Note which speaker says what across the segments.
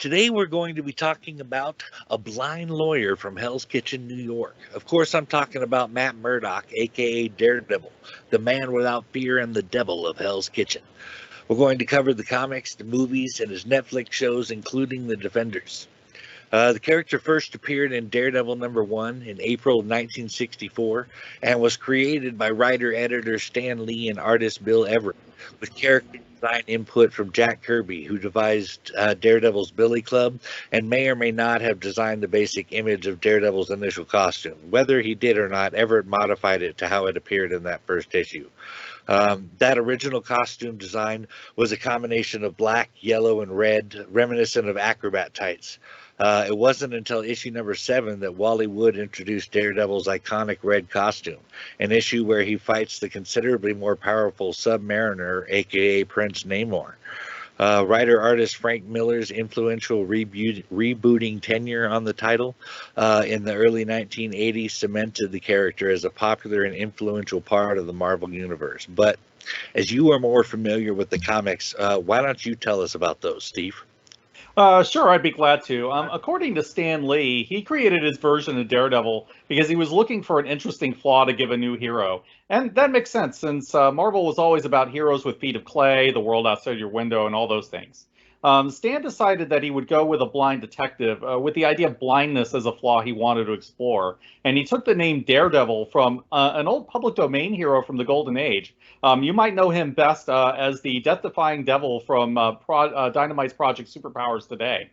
Speaker 1: Today we're going to be talking about a blind lawyer from Hell's Kitchen, New York. Of course, I'm talking about Matt Murdock, aka Daredevil, the man without fear and the devil of Hell's Kitchen. We're going to cover the comics, the movies, and his Netflix shows, including The Defenders. The character first appeared in Daredevil #1 in April of 1964 and was created by writer-editor Stan Lee and artist Bill Everett, with character design input from Jack Kirby, who devised Daredevil's Billy Club and may or may not have designed the basic image of Daredevil's initial costume. Whether he did or not, Everett modified it to how it appeared in that first issue. That original costume design was a combination of black, yellow, and red, reminiscent of acrobat tights. It wasn't until issue #7 that Wally Wood introduced Daredevil's iconic red costume, an issue where he fights the considerably more powerful Submariner, aka Prince Namor. Writer-artist Frank Miller's influential rebooting tenure on the title in the early 1980s cemented the character as a popular and influential part of the Marvel Universe. But as you are more familiar with the comics, why don't you tell us about those, Steve?
Speaker 2: Sure, I'd be glad to. According to Stan Lee, he created his version of Daredevil because he was looking for an interesting flaw to give a new hero. And that makes sense, since Marvel was always about heroes with feet of clay, the world outside your window, and all those things. Stan decided that he would go with a blind detective, with the idea of blindness as a flaw he wanted to explore. And he took the name Daredevil from an old public domain hero from the Golden Age. You might know him best as the death-defying devil from Dynamite's Project Superpowers Today.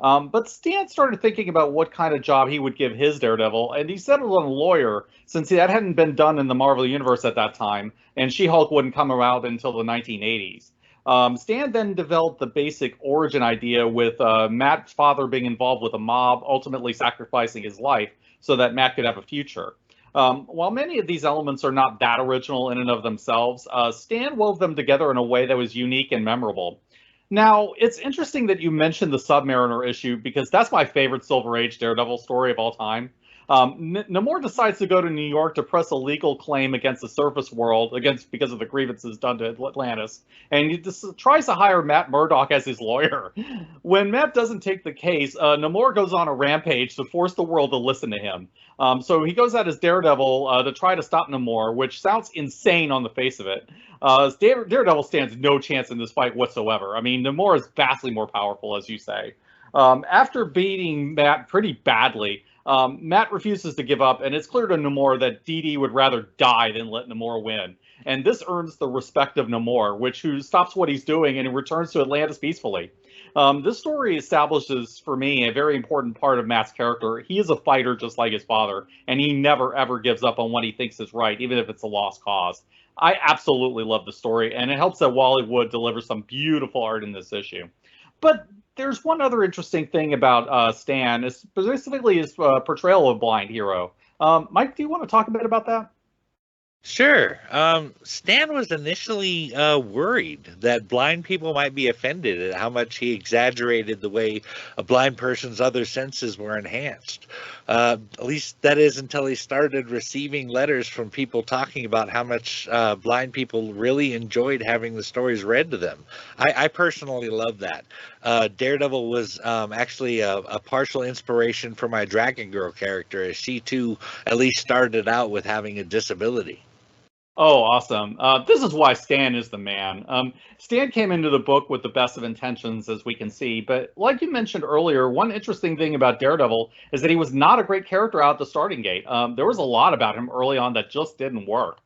Speaker 2: But Stan started thinking about what kind of job he would give his Daredevil, and he settled on a lawyer, since that hadn't been done in the Marvel Universe at that time, and She-Hulk wouldn't come around until the 1980s. Stan then developed the basic origin idea with Matt's father being involved with a mob, ultimately sacrificing his life so that Matt could have a future. While many of these elements are not that original in and of themselves, Stan wove them together in a way that was unique and memorable. Now, it's interesting that you mentioned the Submariner issue, because that's my favorite Silver Age Daredevil story of all time. Namor decides to go to New York to press a legal claim against the surface world because of the grievances done to Atlantis, and he just tries to hire Matt Murdock as his lawyer. When Matt doesn't take the case, Namor goes on a rampage to force the world to listen to him. So he goes out as Daredevil to try to stop Namor, which sounds insane on the face of it. Daredevil stands no chance in this fight whatsoever. I mean, Namor is vastly more powerful, as you say. After beating Matt pretty badly, Matt refuses to give up, and it's clear to Namor that DD would rather die than let Namor win. And this earns the respect of Namor, who stops what he's doing and returns to Atlantis peacefully. This story establishes, for me, a very important part of Matt's character. He is a fighter just like his father, and he never, ever gives up on what he thinks is right, even if it's a lost cause. I absolutely love the story, and it helps that Wally Wood delivers some beautiful art in this issue. But there's one other interesting thing about Stan, specifically his portrayal of a blind hero. Mike, do you want to talk a bit about that?
Speaker 1: Sure. Stan was initially worried that blind people might be offended at how much he exaggerated the way a blind person's other senses were enhanced. At least that is until he started receiving letters from people talking about how much blind people really enjoyed having the stories read to them. I personally love that. Daredevil was actually a partial inspiration for my Dragon Girl character, as she too at least started out with having a disability.
Speaker 2: Oh, awesome. This is why Stan is the man. Stan came into the book with the best of intentions, as we can see, but like you mentioned earlier, one interesting thing about Daredevil is that he was not a great character out the starting gate. There was a lot about him early on that just didn't work.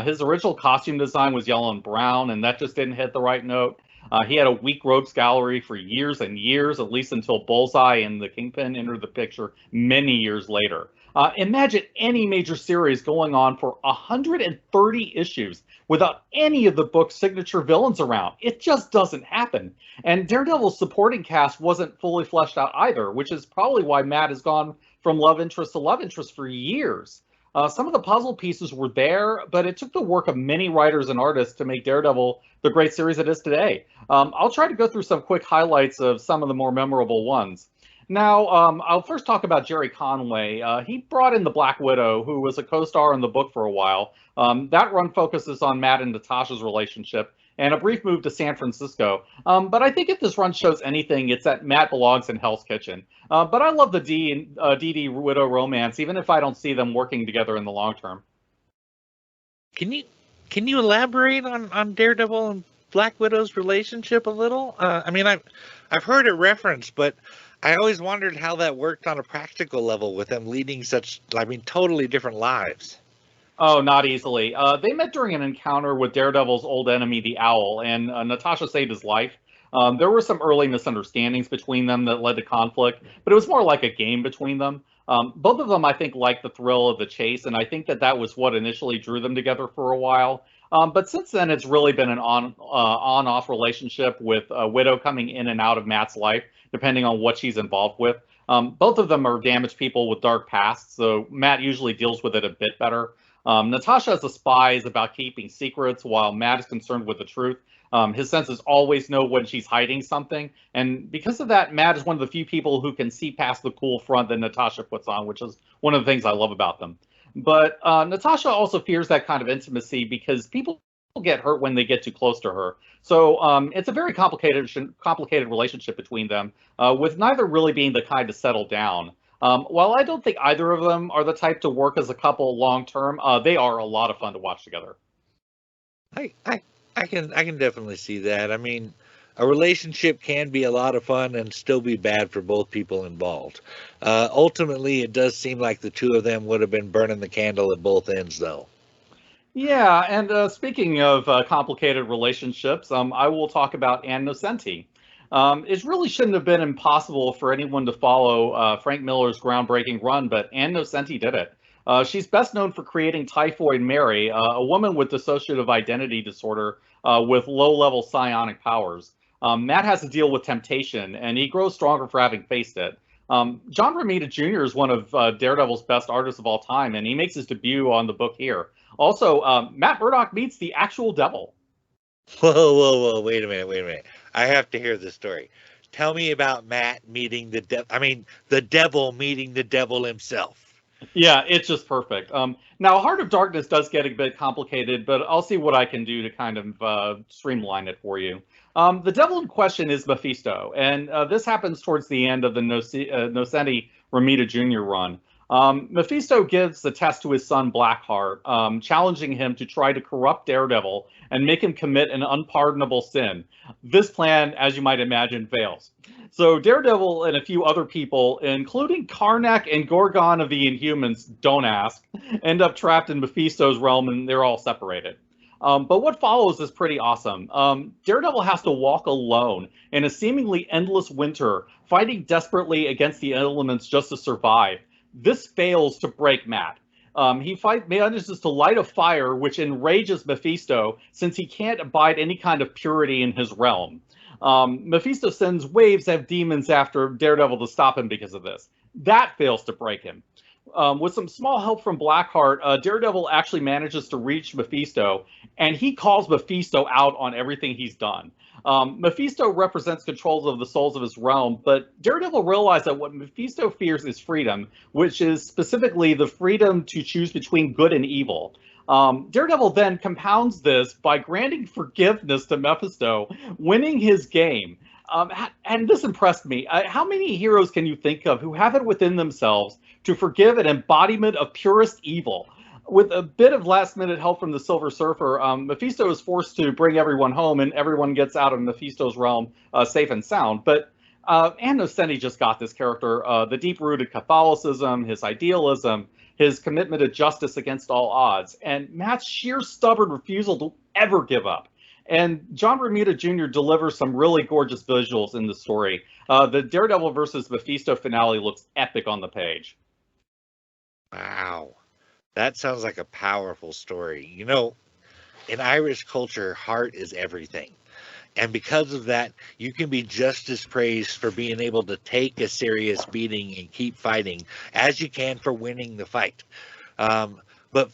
Speaker 2: His original costume design was yellow and brown, and that just didn't hit the right note. He had a weak rogues gallery for years and years, at least until Bullseye and the Kingpin entered the picture many years later. Imagine any major series going on for 130 issues without any of the book's signature villains around. It just doesn't happen. And Daredevil's supporting cast wasn't fully fleshed out either, which is probably why Matt has gone from love interest to love interest for years. Some of the puzzle pieces were there, but it took the work of many writers and artists to make Daredevil the great series it is today. I'll try to go through some quick highlights of some of the more memorable ones. Now, I'll first talk about Jerry Conway. He brought in the Black Widow, who was a co-star in the book for a while. That run focuses on Matt and Natasha's relationship, and a brief move to San Francisco. But I think if this run shows anything, it's that Matt belongs in Hell's Kitchen. But I love the Dee Widow romance, even if I don't see them working together in the long term.
Speaker 1: Can you elaborate on Daredevil and Black Widow's relationship a little? I mean, I've heard it referenced, but I always wondered how that worked on a practical level with them leading such, I mean, totally different lives.
Speaker 2: Oh, not easily. They met during an encounter with Daredevil's old enemy, the Owl, and Natasha saved his life. There were some early misunderstandings between them that led to conflict, but it was more like a game between them. Both of them, I think, liked the thrill of the chase, and I think that was what initially drew them together for a while. But since then, it's really been an on-off relationship with Widow coming in and out of Matt's life, depending on what she's involved with. Both of them are damaged people with dark pasts, so Matt usually deals with it a bit better. Natasha as a spy is about keeping secrets, while Matt is concerned with the truth. His senses always know when she's hiding something, and because of that, Matt is one of the few people who can see past the cool front that Natasha puts on, which is one of the things I love about them. But Natasha also fears that kind of intimacy because people get hurt when they get too close to her. So it's a very complicated relationship between them, with neither really being the kind to settle down. While I don't think either of them are the type to work as a couple long term, they are a lot of fun to watch together.
Speaker 1: I can definitely see that. I mean, a relationship can be a lot of fun and still be bad for both people involved. Ultimately, it does seem like the two of them would have been burning the candle at both ends, though.
Speaker 2: Yeah, and speaking of complicated relationships, I will talk about Ann Nocenti. It really shouldn't have been impossible for anyone to follow Frank Miller's groundbreaking run, but Ann Nocenti did it. She's best known for creating Typhoid Mary, a woman with dissociative identity disorder with low-level psionic powers. Matt has to deal with temptation, and he grows stronger for having faced it. John Romita Jr. is one of Daredevil's best artists of all time, and he makes his debut on the book here. Also, Matt Murdock meets the actual devil.
Speaker 1: Whoa, wait a minute. I have to hear this story. Tell me about Matt meeting the devil. I mean, the devil meeting the devil himself.
Speaker 2: Yeah, it's just perfect. Now, Heart of Darkness does get a bit complicated, but I'll see what I can do to kind of streamline it for you. The devil in question is Mephisto, and this happens towards the end of the Nocenti Romita Jr. run. Mephisto gives the test to his son Blackheart, challenging him to try to corrupt Daredevil and make him commit an unpardonable sin. This plan, as you might imagine, fails. So Daredevil and a few other people, including Karnak and Gorgon of the Inhumans, don't ask, end up trapped in Mephisto's realm, and they're all separated. But what follows is pretty awesome. Daredevil has to walk alone in a seemingly endless winter, fighting desperately against the elements just to survive. This fails to break Matt. He manages to light a fire, which enrages Mephisto, since he can't abide any kind of purity in his realm. Mephisto sends waves of demons after Daredevil to stop him because of this. That fails to break him. With some small help from Blackheart, Daredevil actually manages to reach Mephisto, and he calls Mephisto out on everything he's done. Mephisto represents controls of the souls of his realm, but Daredevil realized that what Mephisto fears is freedom, which is specifically the freedom to choose between good and evil. Daredevil then compounds this by granting forgiveness to Mephisto, winning his game. And this impressed me. How many heroes can you think of who have it within themselves to forgive an embodiment of purest evil? With a bit of last-minute help from the Silver Surfer, Mephisto is forced to bring everyone home, and everyone gets out of Mephisto's realm safe and sound. But Ann Nocenti just got this character, the deep-rooted Catholicism, his idealism, his commitment to justice against all odds, and Matt's sheer stubborn refusal to ever give up. And John Romita Jr. delivers some really gorgeous visuals in the story. The Daredevil versus Mephisto finale looks epic on the page.
Speaker 1: Wow. That sounds like a powerful story. You know, in Irish culture, heart is everything. And because of that, you can be just as praised for being able to take a serious beating and keep fighting as you can for winning the fight. But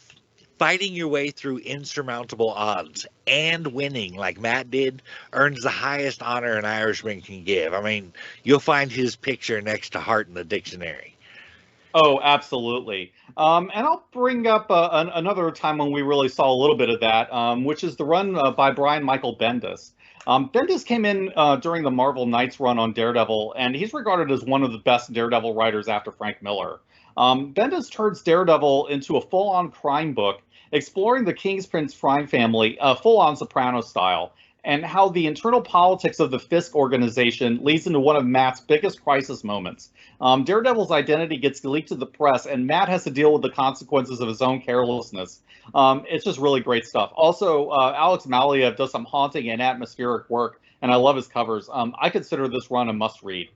Speaker 1: fighting your way through insurmountable odds and winning like Matt did earns the highest honor an Irishman can give. I mean, you'll find his picture next to heart in the dictionary.
Speaker 2: Oh, absolutely. And I'll bring up another time when we really saw a little bit of that, which is the run by Brian Michael Bendis. Bendis came in during the Marvel Knights run on Daredevil, and he's regarded as one of the best Daredevil writers after Frank Miller. Bendis turns Daredevil into a full-on crime book, exploring the Kingpin crime family, full-on Soprano style, and how the internal politics of the Fisk organization leads into one of Matt's biggest crisis moments. Daredevil's identity gets leaked to the press, and Matt has to deal with the consequences of his own carelessness. It's just really great stuff. Also, Alex Maliev does some haunting and atmospheric work, and I love his covers. I consider this run a must-read.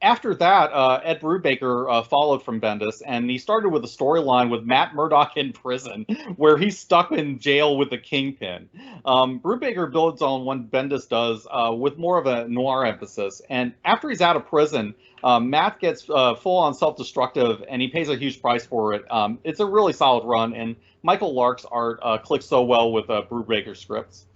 Speaker 2: After that, Ed Brubaker followed from Bendis, and he started with a storyline with Matt Murdock in prison, where he's stuck in jail with the Kingpin. Brubaker builds on what Bendis does with more of a noir emphasis, and after he's out of prison, Matt gets full-on self-destructive, and he pays a huge price for it. It's a really solid run, and Michael Lark's art clicks so well with Brubaker's scripts.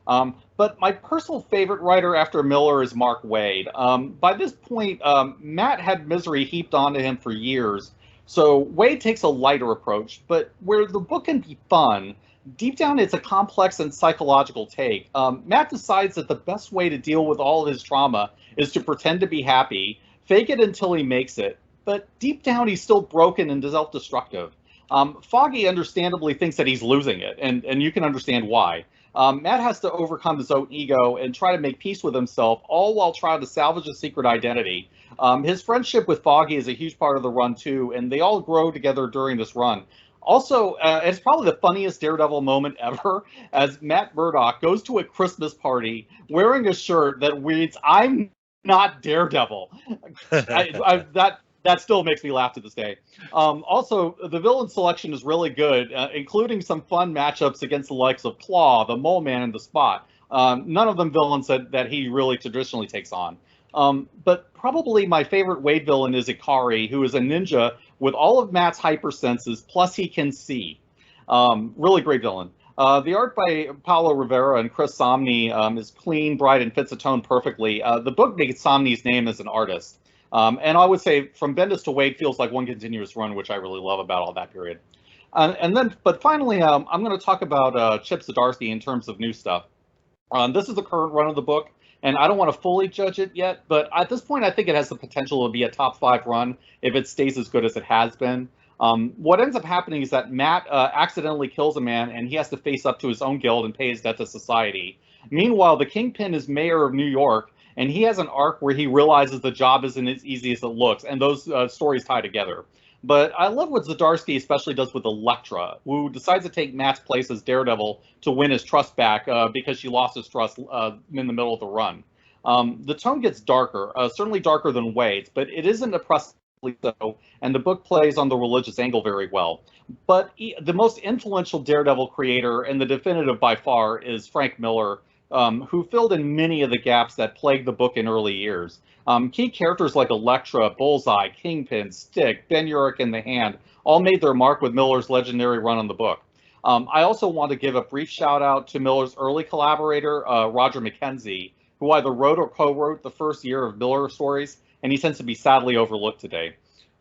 Speaker 2: But my personal favorite writer after Miller is Mark Waid. By this point, Matt had misery heaped onto him for years, so Waid takes a lighter approach, but where the book can be fun, deep down it's a complex and psychological take. Matt decides that the best way to deal with all of his trauma is to pretend to be happy, fake it until he makes it, but deep down he's still broken and self-destructive. Foggy understandably thinks that he's losing it, and you can understand why. Matt has to overcome his own ego and try to make peace with himself, all while trying to salvage his secret identity. His friendship with Foggy is a huge part of the run, too, and they all grow together during this run. Also, it's probably the funniest Daredevil moment ever, as Matt Murdock goes to a Christmas party wearing a shirt that reads, "I'm not Daredevil." That still makes me laugh to this day. Also, the villain selection is really good, including some fun matchups against the likes of Claw, the Mole Man, and the Spot. None of them villains that he really traditionally takes on. But probably my favorite Waid villain is Ikari, who is a ninja with all of Matt's hypersenses, plus he can see. Really great villain. The art by Paulo Rivera and Chris Somney is clean, bright, and fits the tone perfectly. The book makes Somney's name as an artist. And I would say from Bendis to Waid feels like one continuous run, which I really love about all that period. But finally, I'm going to talk about Chip Zdarsky in terms of new stuff. This is the current run of the book, and I don't want to fully judge it yet, but at this point, I think it has the potential to be a top 5 run if it stays as good as it has been. What ends up happening is that Matt accidentally kills a man, and he has to face up to his own guilt and pay his debt to society. Meanwhile, the Kingpin is mayor of New York, and he has an arc where he realizes the job isn't as easy as it looks, and those stories tie together. But I love what Zdarsky especially does with Elektra, who decides to take Matt's place as Daredevil to win his trust back because she lost his trust in the middle of the run. The tone gets darker, certainly darker than Wade's, but it isn't oppressively so, and the book plays on the religious angle very well. But the most influential Daredevil creator, and the definitive by far, is Frank Miller, who filled in many of the gaps that plagued the book in early years. Key characters like Elektra, Bullseye, Kingpin, Stick, Ben Urich, and the Hand all made their mark with Miller's legendary run on the book. I also want to give a brief shout out to Miller's early collaborator, Roger McKenzie, who either wrote or co-wrote the first year of Miller stories, and he tends to be sadly overlooked today.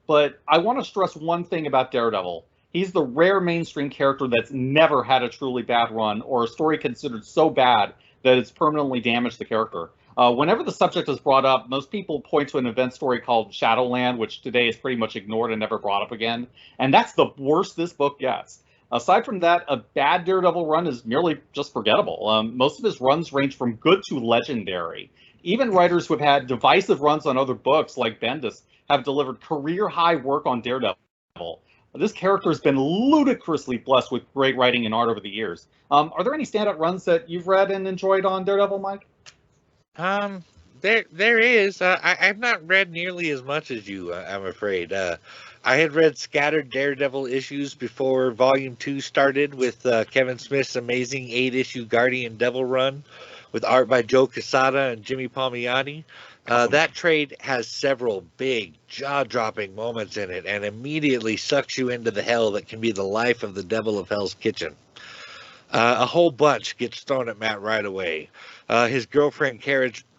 Speaker 2: But I want to stress one thing about Daredevil. He's the rare mainstream character that's never had a truly bad run or a story considered so bad that it's permanently damaged the character. Whenever the subject is brought up, most people point to an event story called Shadowland, which today is pretty much ignored and never brought up again. And that's the worst this book gets. Aside from that, a bad Daredevil run is merely just forgettable. Most of his runs range from good to legendary. Even writers who have had divisive runs on other books, like Bendis, have delivered career-high work on Daredevil. This character has been ludicrously blessed with great writing and art over the years. Are there any standout runs that you've read and enjoyed on Daredevil, Mike?
Speaker 1: There is. I've not read nearly as much as you, I'm afraid. I had read scattered Daredevil issues before Volume 2 started with Kevin Smith's amazing 8-issue Guardian Devil run with art by Joe Quesada and Jimmy Palmiotti. That trade has several big, jaw-dropping moments in it and immediately sucks you into the hell that can be the life of the Devil of Hell's Kitchen. A whole bunch gets thrown at Matt right away. His girlfriend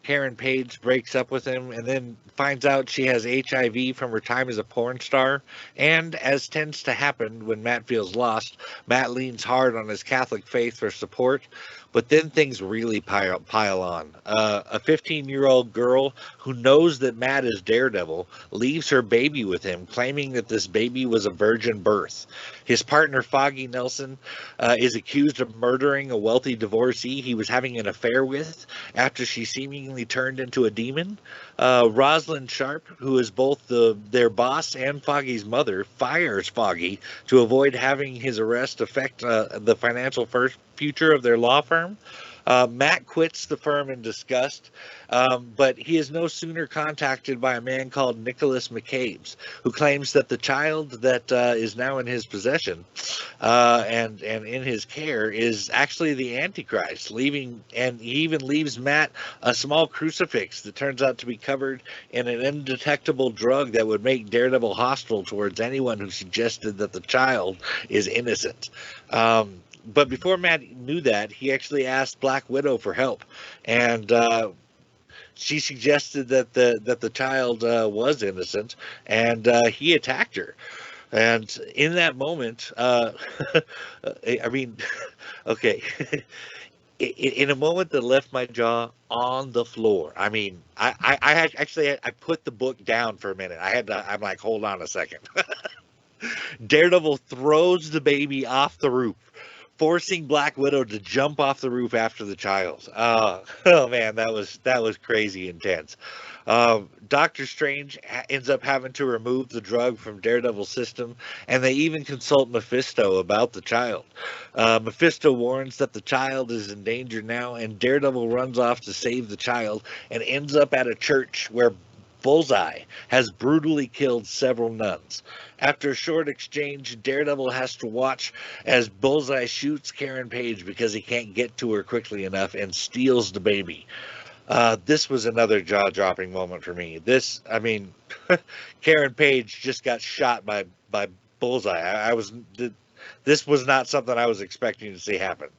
Speaker 1: Karen Page breaks up with him and then finds out she has HIV from her time as a porn star. And as tends to happen when Matt feels lost, Matt leans hard on his Catholic faith for support. But then things really pile on. A 15-year-old girl who knows that Matt is Daredevil leaves her baby with him, claiming that this baby was a virgin birth. His partner, Foggy Nelson, is accused of murdering a wealthy divorcee he was having an affair with after she seemingly turned into a demon. Rosalind Sharp, who is both their boss and Foggy's mother, fires Foggy to avoid having his arrest affect the financial future of their law firm. Matt quits the firm in disgust, but he is no sooner contacted by a man called Nicholas McCabe, who claims that the child that is now in his possession and in his care is actually the Antichrist, and he even leaves Matt a small crucifix that turns out to be covered in an undetectable drug that would make Daredevil hostile towards anyone who suggested that the child is innocent. But before Matt knew that, he actually asked Black Widow for help, and she suggested that the child was innocent, and he attacked her. And in that moment, I mean, okay, in a moment that left my jaw on the floor. I mean, I actually put the book down for a minute. I'm like, hold on a second. Daredevil throws the baby off the roof, forcing Black Widow to jump off the roof after the child. Oh man, that was crazy intense. Doctor Strange ends up having to remove the drug from Daredevil's system, and they even consult Mephisto about the child. Mephisto warns that the child is in danger now, and Daredevil runs off to save the child and ends up at a church where Bullseye has brutally killed several nuns. After a short exchange, Daredevil has to watch as Bullseye shoots Karen Page because he can't get to her quickly enough and steals the baby. This was another jaw-dropping moment for me. Karen Page just got shot by Bullseye. This was not something I was expecting to see happen.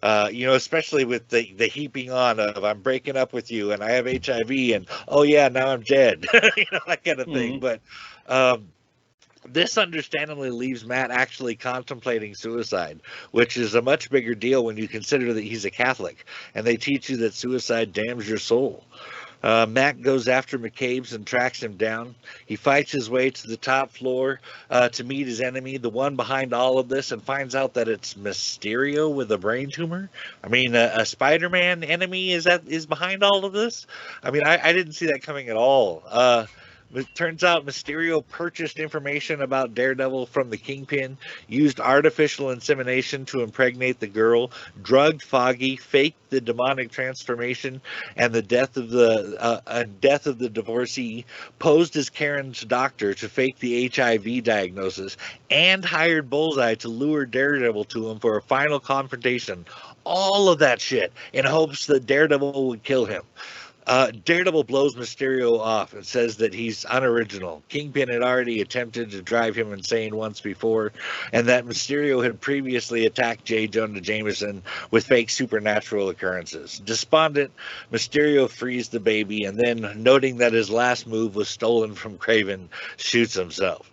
Speaker 1: Especially with the heaping on of I'm breaking up with you and I have HIV and oh yeah, now I'm dead, that kind of thing. But this understandably leaves Matt actually contemplating suicide, which is a much bigger deal when you consider that he's a Catholic and they teach you that suicide damns your soul. Matt goes after McCabe and tracks him down. He fights his way to the top floor to meet his enemy, the one behind all of this, and finds out that it's Mysterio with a brain tumor. I mean, a Spider-Man enemy is behind all of this. I mean, I didn't see that coming at all. It turns out Mysterio purchased information about Daredevil from the Kingpin, used artificial insemination to impregnate the girl, drugged Foggy, faked the demonic transformation and the death of the divorcee, posed as Karen's doctor to fake the HIV diagnosis, and hired Bullseye to lure Daredevil to him for a final confrontation. All of that shit in hopes that Daredevil would kill him. Daredevil blows Mysterio off and says that he's unoriginal. Kingpin had already attempted to drive him insane once before, and that Mysterio had previously attacked J. Jonah Jameson with fake supernatural occurrences. Despondent, Mysterio frees the baby, and then, noting that his last move was stolen from Kraven, shoots himself.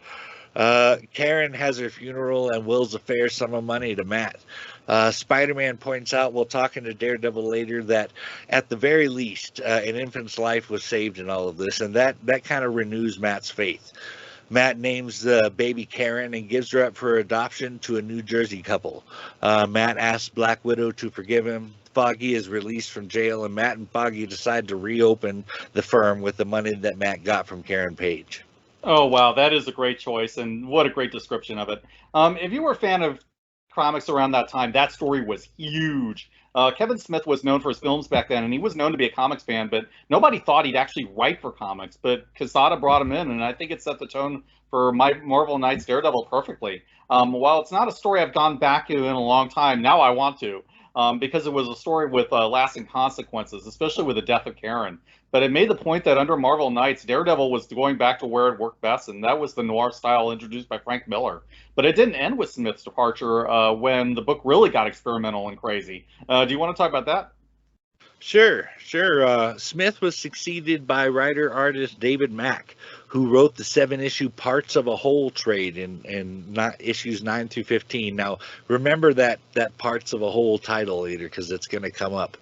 Speaker 1: Karen has her funeral and wills a fair sum of money to Matt. Spider-Man points out while talking to Daredevil later that at the very least an infant's life was saved in all of this, and that kind of renews Matt's faith. Matt names the baby Karen and gives her up for adoption to a New Jersey couple. Matt asks Black Widow to forgive him. Foggy is released from jail, and Matt and Foggy decide to reopen the firm with the money that Matt got from Karen Page.
Speaker 2: Oh, wow, that is a great choice, and what a great description of it. If you were a fan of comics around that time, that story was huge. Kevin Smith was known for his films back then, and he was known to be a comics fan, but nobody thought he'd actually write for comics. But Quesada brought him in, and I think it set the tone for my Marvel Knights Daredevil perfectly. While it's not a story I've gone back to in a long time, now I want to, because it was a story with lasting consequences, especially with the death of Karen. But it made the point that under Marvel Knights, Daredevil was going back to where it worked best, and that was the noir style introduced by Frank Miller. But it didn't end with Smith's departure when the book really got experimental and crazy. Do you want to talk about that?
Speaker 1: Sure, sure. Smith was succeeded by writer-artist David Mack, who wrote the seven-issue Parts of a Whole trade in not issues 9 through 15. Now, remember that Parts of a Whole title later because it's going to come up.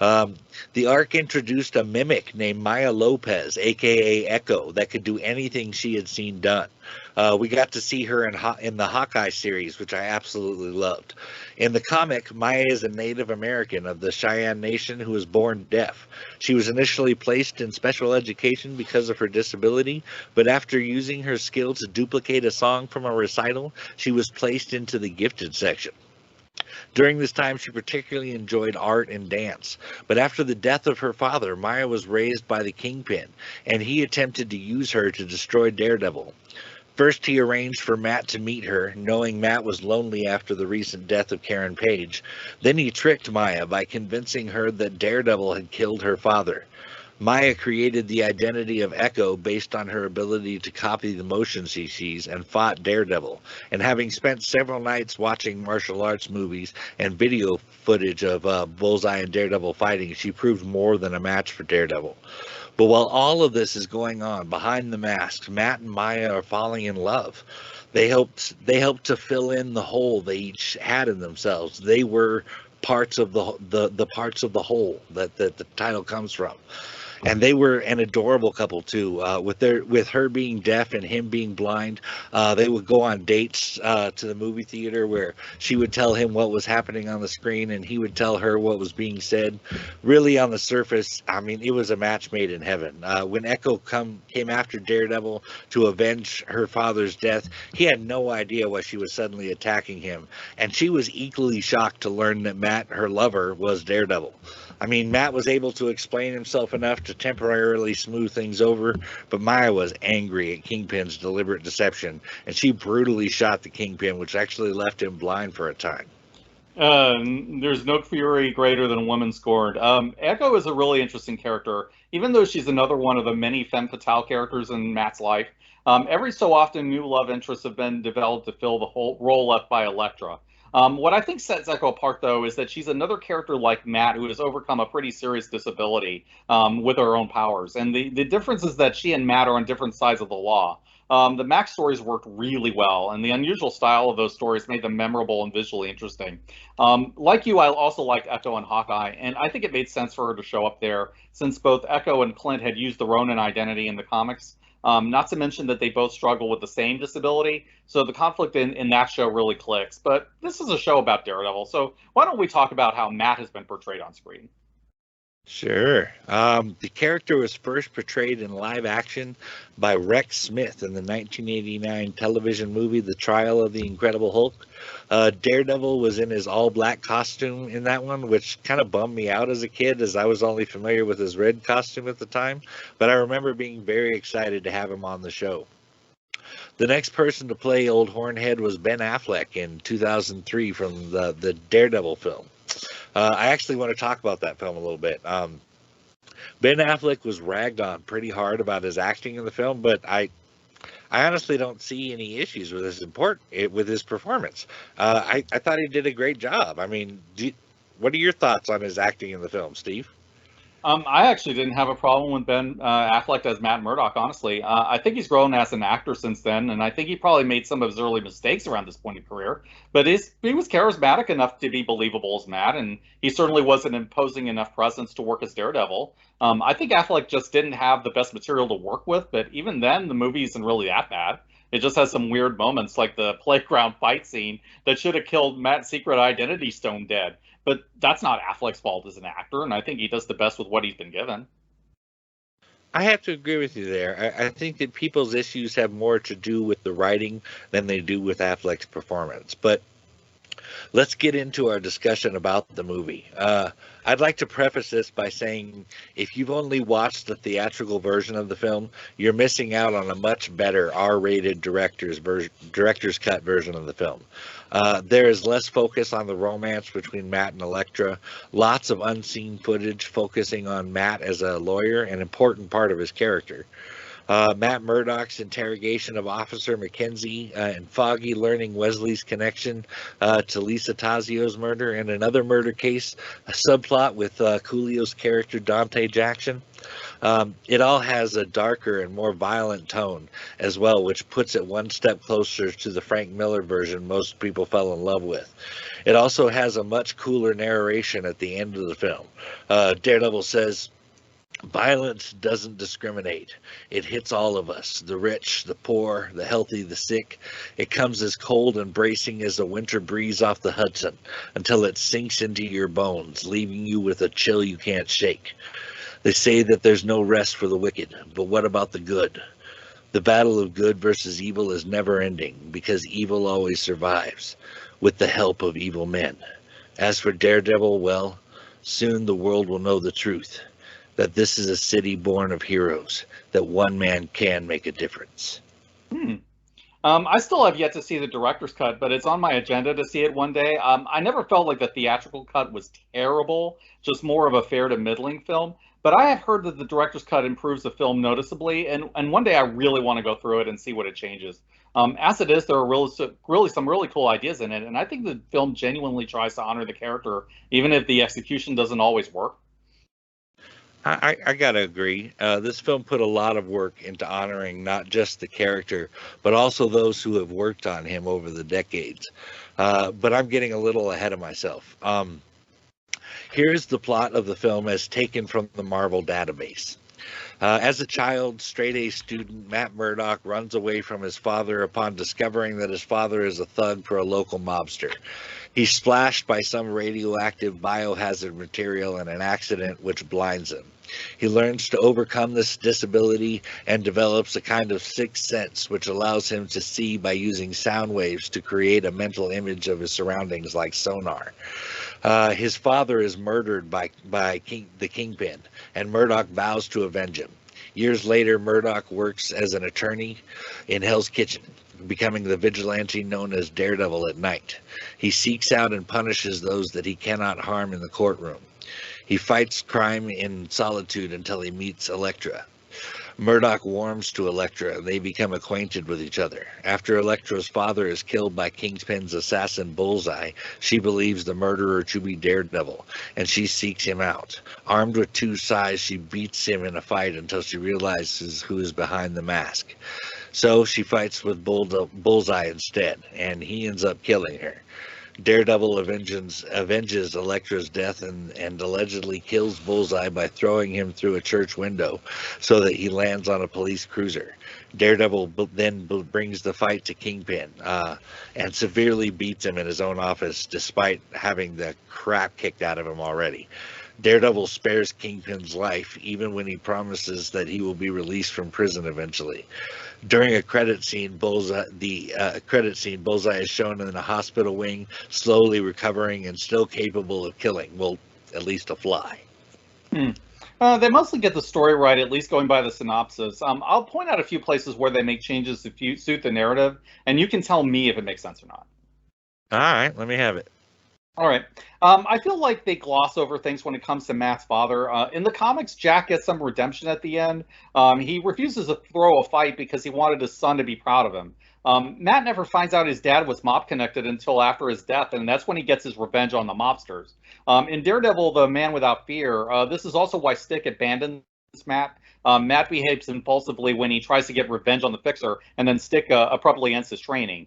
Speaker 1: Um, the arc introduced a mimic named Maya Lopez, aka Echo, that could do anything she had seen done. We got to see her in the Hawkeye series, which I absolutely loved. In the comic, Maya is a Native American of the Cheyenne Nation who was born deaf. She was initially placed in special education because of her disability, but after using her skill to duplicate a song from a recital, she was placed into the gifted section. During this time, she particularly enjoyed art and dance. But after the death of her father, Maya was raised by the Kingpin, and he attempted to use her to destroy Daredevil. First, he arranged for Matt to meet her, knowing Matt was lonely after the recent death of Karen Page. Then he tricked Maya by convincing her that Daredevil had killed her father. Maya created the identity of Echo based on her ability to copy the motion she sees and fought Daredevil. And having spent several nights watching martial arts movies and video footage of Bullseye and Daredevil fighting, she proved more than a match for Daredevil. But while all of this is going on behind the masks, Matt and Maya are falling in love. They helped to fill in the hole they each had in themselves. They were parts of the parts of the whole that the title comes from. And they were an adorable couple too. With her being deaf and him being blind, they would go on dates to the movie theater where she would tell him what was happening on the screen and he would tell her what was being said. Really, on the surface, I mean, it was a match made in heaven. When Echo came after Daredevil to avenge her father's death, he had no idea why she was suddenly attacking him, and she was equally shocked to learn that Matt, her lover, was Daredevil. I mean, Matt was able to explain himself enough to temporarily smooth things over, but Maya was angry at Kingpin's deliberate deception, and she brutally shot the Kingpin, which actually left him blind for a time.
Speaker 2: There's no fury greater than a woman scorned. Echo is a really interesting character, even though she's another one of the many femme fatale characters in Matt's life. Every so often, new love interests have been developed to fill the whole role left by Elektra. What I think sets Echo apart, though, is that she's another character like Matt who has overcome a pretty serious disability with her own powers. And the difference is that she and Matt are on different sides of the law. The Max stories worked really well, and the unusual style of those stories made them memorable and visually interesting. Like you, I also liked Echo and Hawkeye, and I think it made sense for her to show up there since both Echo and Clint had used the Ronin identity in the comics. Not to mention that they both struggle with the same disability, so the conflict in that show really clicks. But this is a show about Daredevil, so why don't we talk about how Matt has been portrayed on screen?
Speaker 1: Sure. The character was first portrayed in live action by Rex Smith in the 1989 television movie The Trial of the Incredible Hulk. Daredevil was in his all-black costume in that one, which kind of bummed me out as a kid as I was only familiar with his red costume at the time, but I remember being very excited to have him on the show. The next person to play Old Hornhead was Ben Affleck in 2003 from the Daredevil film. I actually want to talk about that film a little bit. Ben Affleck was ragged on pretty hard about his acting in the film, but I honestly don't see any issues with his performance. I thought he did a great job. I mean, what are your thoughts on his acting in the film, Steve?
Speaker 2: I actually didn't have a problem with Ben Affleck as Matt Murdock, honestly. I think he's grown as an actor since then, and I think he probably made some of his early mistakes around this point in career. But he was charismatic enough to be believable as Matt, and he certainly was an imposing enough presence to work as Daredevil. I think Affleck just didn't have the best material to work with, but even then, the movie isn't really that bad. It just has some weird moments, like the playground fight scene that should have killed Matt's secret identity stone dead. But that's not Affleck's fault as an actor, and I think he does the best with what he's been given.
Speaker 1: I have to agree with you there. I think that people's issues have more to do with the writing than they do with Affleck's performance. But let's get into our discussion about the movie. I'd like to preface this by saying if you've only watched the theatrical version of the film, you're missing out on a much better R-rated director's cut version of the film. There is less focus on the romance between Matt and Elektra, lots of unseen footage focusing on Matt as a lawyer, an important part of his character. Matt Murdock's interrogation of Officer McKenzie, and Foggy learning Wesley's connection to Lisa Tazio's murder, and another murder case, a subplot with Coolio's character Dante Jackson. It all has a darker and more violent tone as well, which puts it one step closer to the Frank Miller version most people fell in love with. It also has a much cooler narration at the end of the film. Daredevil says, "Violence doesn't discriminate. It hits all of us, the rich, the poor, the healthy, the sick. It comes as cold and bracing as a winter breeze off the Hudson until it sinks into your bones, leaving you with a chill you can't shake. They say that there's no rest for the wicked, but what about the good? The battle of good versus evil is never ending, because evil always survives, with the help of evil men. As for Daredevil, well, soon the world will know the truth, that this is a city born of heroes, that one man can make a difference."
Speaker 2: I still have yet to see the director's cut, but it's on my agenda to see it one day. I never felt like the theatrical cut was terrible, just more of a fair to middling film. But I have heard that the director's cut improves the film noticeably, and one day I really want to go through it and see what it changes. As it is, there are really some really cool ideas in it, and I think the film genuinely tries to honor the character, even if the execution doesn't always work.
Speaker 1: I gotta agree. This film put a lot of work into honoring not just the character, but also those who have worked on him over the decades. But I'm getting a little ahead of myself. Here's the plot of the film as taken from the Marvel database. As a child, straight-A student, Matt Murdock runs away from his father upon discovering that his father is a thug for a local mobster. He's splashed by some radioactive biohazard material in an accident which blinds him. He learns to overcome this disability and develops a kind of sixth sense which allows him to see by using sound waves to create a mental image of his surroundings like sonar. His father is murdered by the Kingpin, and Murdock vows to avenge him. Years later, Murdock works as an attorney in Hell's Kitchen, becoming the vigilante known as Daredevil at night. He seeks out and punishes those that he cannot harm in the courtroom. He fights crime in solitude until he meets Elektra. Murdock warms to Elektra, and they become acquainted with each other. After Elektra's father is killed by Kingpin's assassin Bullseye, she believes the murderer to be Daredevil, and she seeks him out. Armed with two scythes, she beats him in a fight until she realizes who is behind the mask. So she fights with Bullseye instead, and he ends up killing her. Daredevil avenges Elektra's death and allegedly kills Bullseye by throwing him through a church window so that he lands on a police cruiser. Daredevil then brings the fight to Kingpin and severely beats him in his own office despite having the crap kicked out of him already. Daredevil spares Kingpin's life even when he promises that he will be released from prison eventually. During a credit scene, Bullseye is shown in a hospital wing, slowly recovering and still capable of killing, well, at least a fly.
Speaker 2: They mostly get the story right, at least going by the synopsis. I'll point out a few places where they make changes to suit the narrative, and you can tell me if it makes sense or not.
Speaker 1: All right, let me have it.
Speaker 2: All right. I feel like they gloss over things when it comes to Matt's father. In the comics, Jack gets some redemption at the end. He refuses to throw a fight because he wanted his son to be proud of him. Matt never finds out his dad was mob connected until after his death, and that's when he gets his revenge on the mobsters. In Daredevil, the Man Without Fear, this is also why Stick abandons Matt. Matt behaves impulsively when he tries to get revenge on the Fixer, and then Stick abruptly ends his training.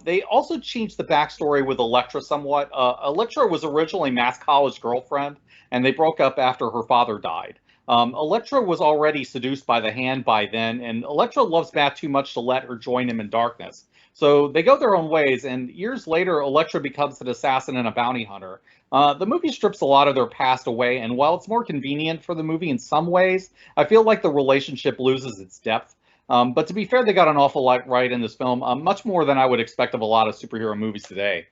Speaker 2: They also changed the backstory with Elektra somewhat. Elektra was originally Matt's college girlfriend, and they broke up after her father died. Elektra was already seduced by the Hand by then, and Elektra loves Matt too much to let her join him in darkness. So they go their own ways, and years later, Elektra becomes an assassin and a bounty hunter. The movie strips a lot of their past away, and while it's more convenient for the movie in some ways, I feel like the relationship loses its depth. But to be fair, they got an awful lot right in this film, much more than I would expect of a lot of superhero movies today.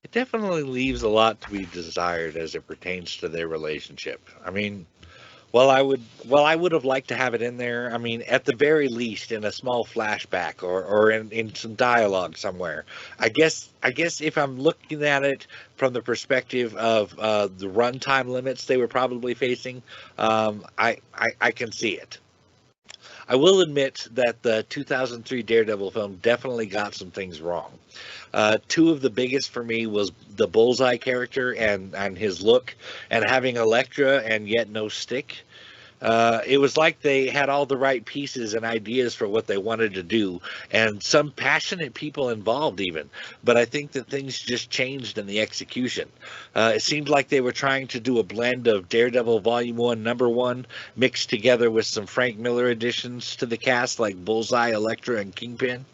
Speaker 1: It definitely leaves a lot to be desired as it pertains to their relationship. I mean, I would have liked to have it in there. I mean, at the very least, in a small flashback or in some dialogue somewhere. I guess if I'm looking at it from the perspective of the runtime limits they were probably facing, I can see it. I will admit that the 2003 Daredevil film definitely got some things wrong. Two of the biggest for me was the Bullseye character and his look, and having Elektra and yet no stick. It was like they had all the right pieces and ideas for what they wanted to do, and some passionate people involved even. But I think that things just changed in the execution. It seemed like they were trying to do a blend of Daredevil Volume 1, Number 1, mixed together with some Frank Miller additions to the cast like Bullseye, Elektra, and Kingpin.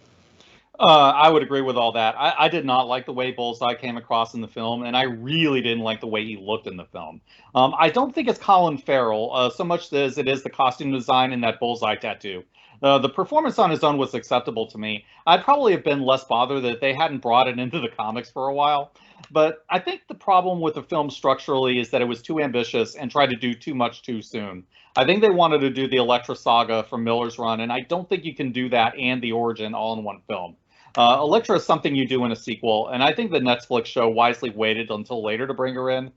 Speaker 2: I would agree with all that. I did not like the way Bullseye came across in the film, and I really didn't like the way he looked in the film. I don't think it's Colin Farrell so much as it is the costume design and that Bullseye tattoo. The performance on his own was acceptable to me. I'd probably have been less bothered that they hadn't brought it into the comics for a while. But I think the problem with the film structurally is that it was too ambitious and tried to do too much too soon. I think they wanted to do the Elektra saga from Miller's run, and I don't think you can do that and the origin all in one film. Elektra is something you do in a sequel, and I think the Netflix show wisely waited until later to bring her in.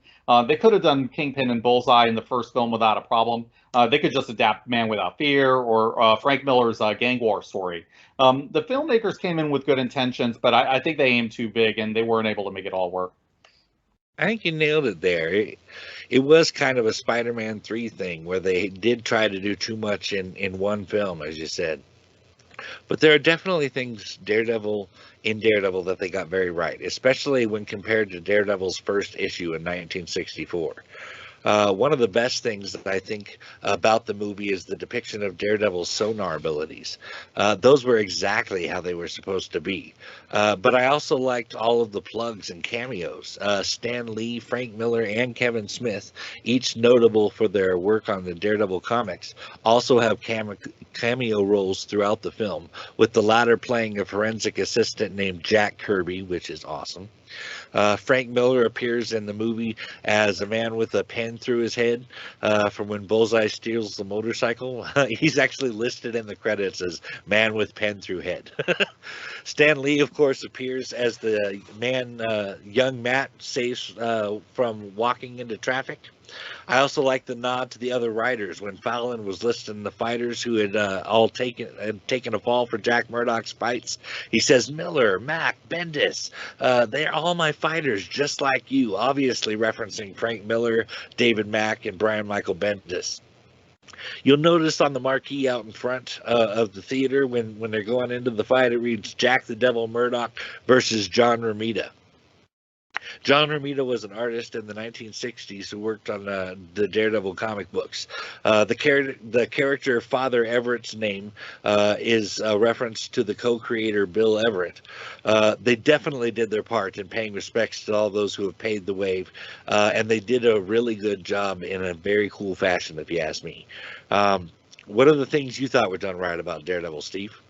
Speaker 2: They could have done Kingpin and Bullseye in the first film without a problem. They could just adapt Man Without Fear or Frank Miller's Gang War story. The filmmakers came in with good intentions, but I think they aimed too big, and they weren't able to make it all work.
Speaker 1: I think you nailed it there. It was kind of a Spider-Man 3 thing where they did try to do too much in one film, as you said. But there are definitely things Daredevil that they got very right, especially when compared to Daredevil's first issue in 1964. One of the best things that I think about the movie is the depiction of Daredevil's sonar abilities. Those were exactly how they were supposed to be. But I also liked all of the plugs and cameos. Stan Lee, Frank Miller, and Kevin Smith, each notable for their work on the Daredevil comics, also have cameo roles throughout the film, with the latter playing a forensic assistant named Jack Kirby, which is awesome. Frank Miller appears in the movie as a man with a pen through his head from when Bullseye steals the motorcycle. He's actually listed in the credits as man with pen through head. Stan Lee, of course, appears as the man young Matt saves from walking into traffic. I also like the nod to the other writers when Fallon was listing the fighters who had all taken a fall for Jack Murdock's fights. He says, Miller, Mack, Bendis, they're all my fighters, just like you, obviously referencing Frank Miller, David Mack, and Brian Michael Bendis. You'll notice on the marquee out in front of the theater when they're going into the fight, it reads Jack the Devil Murdock versus John Romita. John Romita was an artist in the 1960s who worked on the Daredevil comic books. The character Father Everett's name is a reference to the co-creator Bill Everett. They definitely did their part in paying respects to all those who have paid the wave, and they did a really good job in a very cool fashion, if you ask me. What are the things you thought were done right about Daredevil, Steve?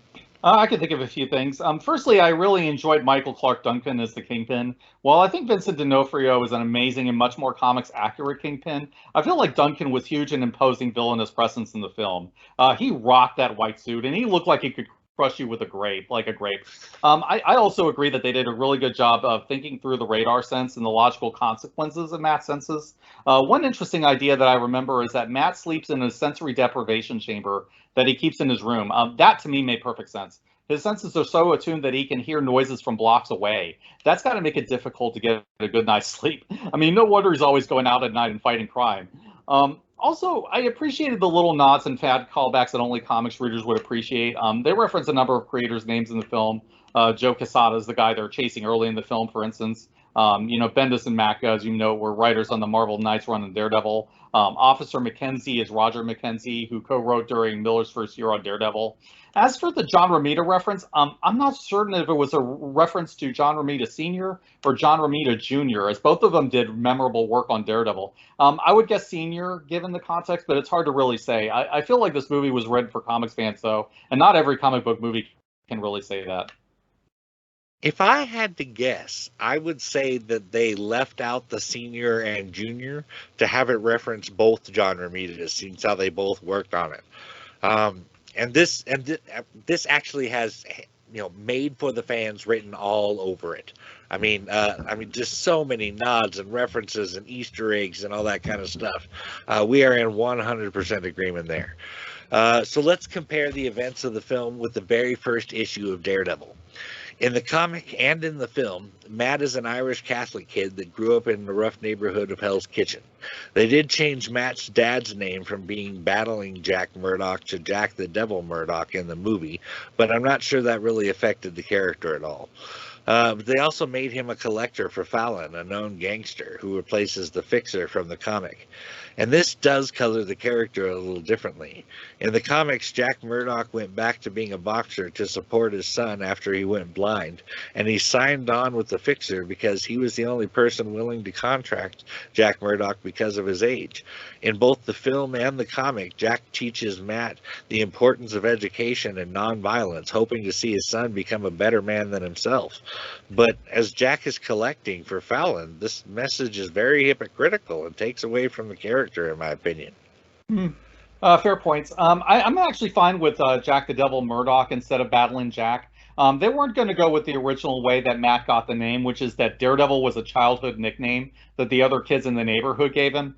Speaker 2: I can think of a few things. Firstly, I really enjoyed Michael Clark Duncan as the Kingpin. While I think Vincent D'Onofrio is an amazing and much more comics accurate Kingpin, I feel like Duncan was huge and imposing villainous presence in the film. He rocked that white suit, and he looked like he could crush you with a grape, like a grape. I also agree that they did a really good job of thinking through the radar sense and the logical consequences of Matt's senses. One interesting idea that I remember is that Matt sleeps in a sensory deprivation chamber that he keeps in his room. That to me made perfect sense. His senses are so attuned that he can hear noises from blocks away. That's got to make it difficult to get a good night's sleep. I mean, no wonder he's always going out at night and fighting crime. Also, I appreciated the little nods and fad callbacks that only comics readers would appreciate. They reference a number of creators' names in the film. Joe Quesada is the guy they're chasing early in the film, for instance. Bendis and Mack, as you know, were writers on the Marvel Knights run in Daredevil. Officer McKenzie is Roger McKenzie, who co-wrote during Miller's first year on Daredevil. As for the John Romita reference, I'm not certain if it was a reference to John Romita Sr. or John Romita Jr., as both of them did memorable work on Daredevil. I would guess Sr., given the context, but it's hard to really say. I feel like this movie was written for comics fans, though, and not every comic book movie can really say that.
Speaker 1: If I had to guess, I would say that they left out the senior and junior to have it reference both John Romita, since how they both worked on it. And this actually has, made for the fans written all over it. I mean, just so many nods and references and Easter eggs and all that kind of stuff. We are in 100% agreement there. So let's compare the events of the film with the very first issue of Daredevil. In the comic and in the film, Matt is an Irish Catholic kid that grew up in the rough neighborhood of Hell's Kitchen. They did change Matt's dad's name from being Battling Jack Murdock to Jack the Devil Murdock in the movie, but I'm not sure that really affected the character at all. But they also made him a collector for Fallon, a known gangster who replaces the Fixer from the comic. And this does color the character a little differently. In the comics, Jack Murdock went back to being a boxer to support his son after he went blind, and he signed on with the Fixer because he was the only person willing to contract Jack Murdock because of his age. In both the film and the comic, Jack teaches Matt the importance of education and nonviolence, hoping to see his son become a better man than himself. But as Jack is collecting for Fallon, this message is very hypocritical and takes away from the character, in my opinion.
Speaker 2: Fair points. I'm actually fine with Jack the Devil Murdoch instead of Battling Jack. They weren't going to go with the original way that Matt got the name, which is that Daredevil was a childhood nickname that the other kids in the neighborhood gave him.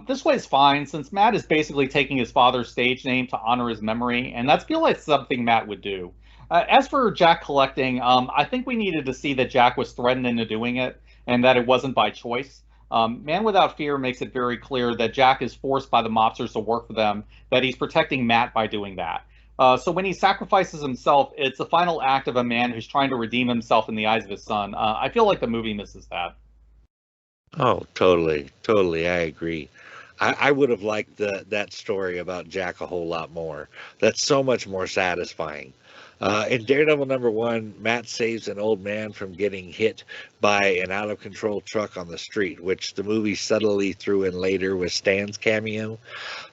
Speaker 2: This way is fine, since Matt is basically taking his father's stage name to honor his memory, and that's feel like something Matt would do. As for Jack collecting, I think we needed to see that Jack was threatened into doing it, and that it wasn't by choice. Man Without Fear makes it very clear that Jack is forced by the mobsters to work for them, that he's protecting Matt by doing that. So when he sacrifices himself, it's the final act of a man who's trying to redeem himself in the eyes of his son. I feel like the movie misses that.
Speaker 1: Oh, totally, totally. I agree. I would have liked that story about Jack a whole lot more. That's so much more satisfying. In Daredevil #1, Matt saves an old man from getting hit by an out-of-control truck on the street, which the movie subtly threw in later with Stan's cameo.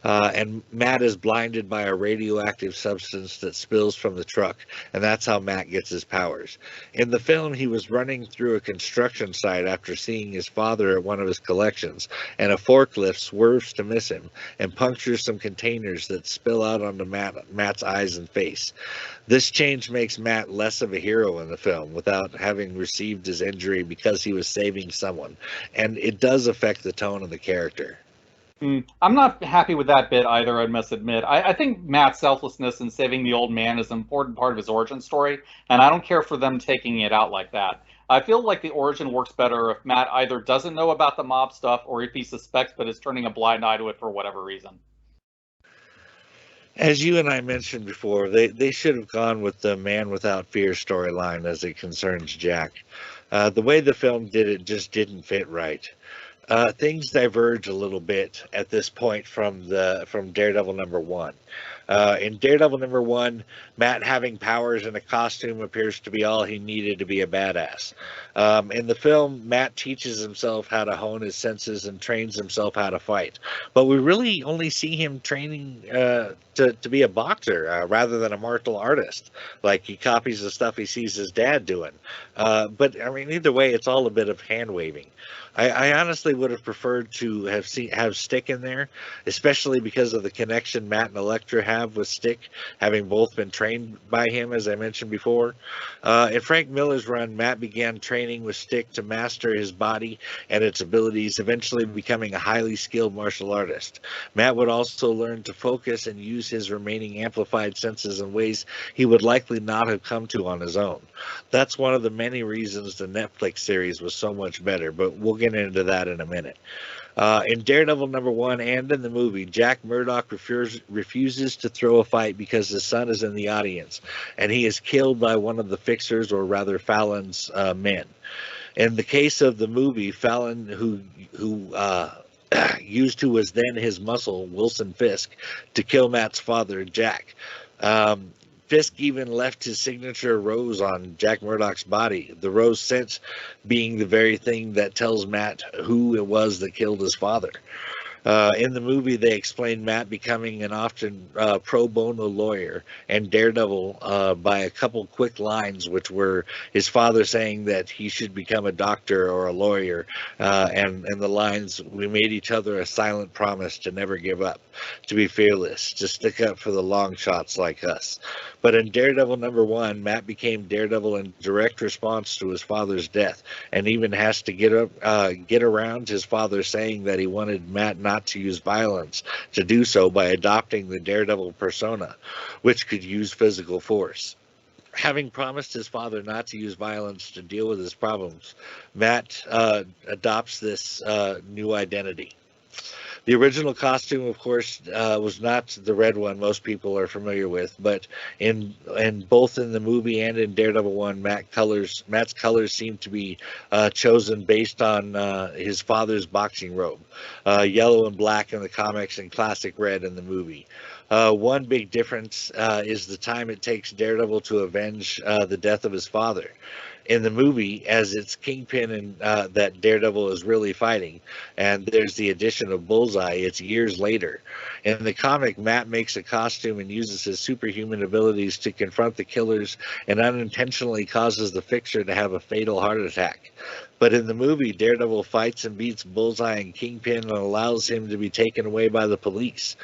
Speaker 1: And Matt is blinded by a radioactive substance that spills from the truck, and that's how Matt gets his powers. In the film, he was running through a construction site after seeing his father at one of his collections, and a forklift swerves to miss him and punctures some containers that spill out onto Matt's eyes and face. This change makes Matt less of a hero in the film without having received his injury because he was saving someone, and it does affect the tone of the character.
Speaker 2: I'm not happy with that bit either, I must admit. I think Matt's selflessness in saving the old man is an important part of his origin story, and I don't care for them taking it out like that. I feel like the origin works better if Matt either doesn't know about the mob stuff or if he suspects but is turning a blind eye to it for whatever reason.
Speaker 1: As you and I mentioned before, they should have gone with the Man Without Fear storyline as it concerns Jack. The way the film did it just didn't fit right. Things diverge a little bit at this point from Daredevil #1. In Daredevil #1, Matt having powers in a costume appears to be all he needed to be a badass. In the film, Matt teaches himself how to hone his senses and trains himself how to fight. But we really only see him training to be a boxer rather than a martial artist. Like, he copies the stuff he sees his dad doing. But, I mean, either way, it's all a bit of hand-waving. I honestly would have preferred to have Stick in there, especially because of the connection Matt and Elektra have with Stick, having both been trained by him, as I mentioned before. In Frank Miller's run, Matt began training with Stick to master his body and its abilities, eventually becoming a highly skilled martial artist. Matt would also learn to focus and use his remaining amplified senses in ways he would likely not have come to on his own. That's one of the many reasons the Netflix series was so much better, but we'll get into that in a minute. In Daredevil #1 and in the movie, Jack Murdock refuses to throw a fight because his son is in the audience, and he is killed by one of the Fixers, or rather Fallon's men. In the case of the movie, Fallon, who used who was then his muscle, Wilson Fisk, to kill Matt's father, Jack. Fisk even left his signature rose on Jack Murdock's body, the rose since being the very thing that tells Matt who it was that killed his father. In the movie, they explain Matt becoming an often pro bono lawyer and Daredevil by a couple quick lines, which were his father saying that he should become a doctor or a lawyer, and the lines, "We made each other a silent promise to never give up, to be fearless, to stick up for the long shots like us." But in Daredevil #1, Matt became Daredevil in direct response to his father's death, and even has to get around his father saying that he wanted Matt not not to use violence to do so by adopting the Daredevil persona, which could use physical force. Having promised his father not to use violence to deal with his problems, Matt adopts this new identity. The original costume, of course, was not the red one most people are familiar with, but in both in the movie and in Daredevil 1, Matt's colors seem to be chosen based on his father's boxing robe, yellow and black in the comics and classic red in the movie. One big difference is the time it takes Daredevil to avenge the death of his father. In the movie, as it's Kingpin and that Daredevil is really fighting, and there's the addition of Bullseye, it's years later. In the comic, Matt makes a costume and uses his superhuman abilities to confront the killers and unintentionally causes the fixer to have a fatal heart attack. But in the movie, Daredevil fights and beats Bullseye and Kingpin and allows him to be taken away by the police.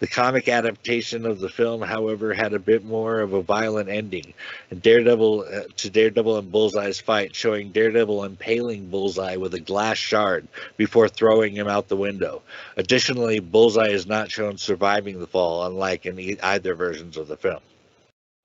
Speaker 1: The comic adaptation of the film, however, had a bit more of a violent ending. Daredevil and Bullseye's fight, showing Daredevil impaling Bullseye with a glass shard before throwing him out the window. Additionally, Bullseye is not shown surviving the fall, unlike in either versions of the film.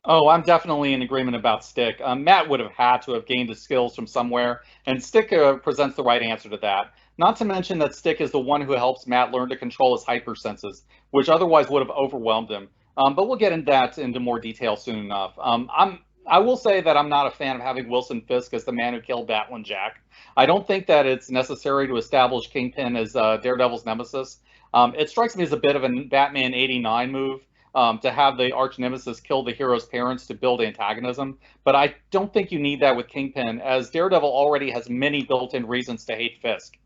Speaker 2: Oh, I'm definitely in agreement about Stick. Matt would have had to have gained his skills from somewhere, and Stick presents the right answer to that. Not to mention that Stick is the one who helps Matt learn to control his hypersenses, which otherwise would have overwhelmed him. But we'll get into more detail soon enough. I will say that I'm not a fan of having Wilson Fisk as the man who killed Batwing Jack. I don't think that it's necessary to establish Kingpin as Daredevil's nemesis. It strikes me as a bit of a Batman '89 move. To have the arch nemesis kill the hero's parents to build antagonism. But I don't think you need that with Kingpin, as Daredevil already has many built-in reasons to hate Fisk.